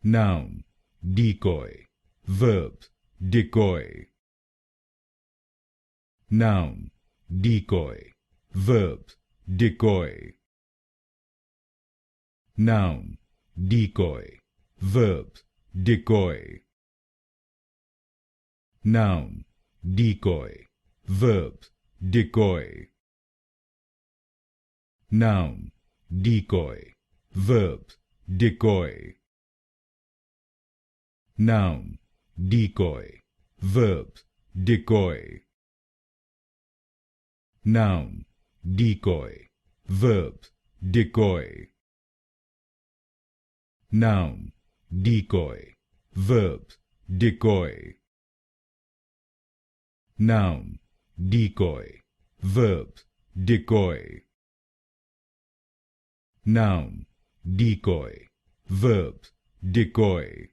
Noun, decoy. Verbs, decoy. Noun, decoy. Verbs, decoy. Noun, decoy. Verbs, decoy. Noun, decoy. Verbs, decoy. Noun, decoy. Verbs, decoy. Noun, decoy. Verbs, decoy. Noun, decoy. Verbs, decoy. Noun, decoy. Verbs, decoy. Noun, decoy. Verbs, decoy. Noun, decoy. Verbs, decoy.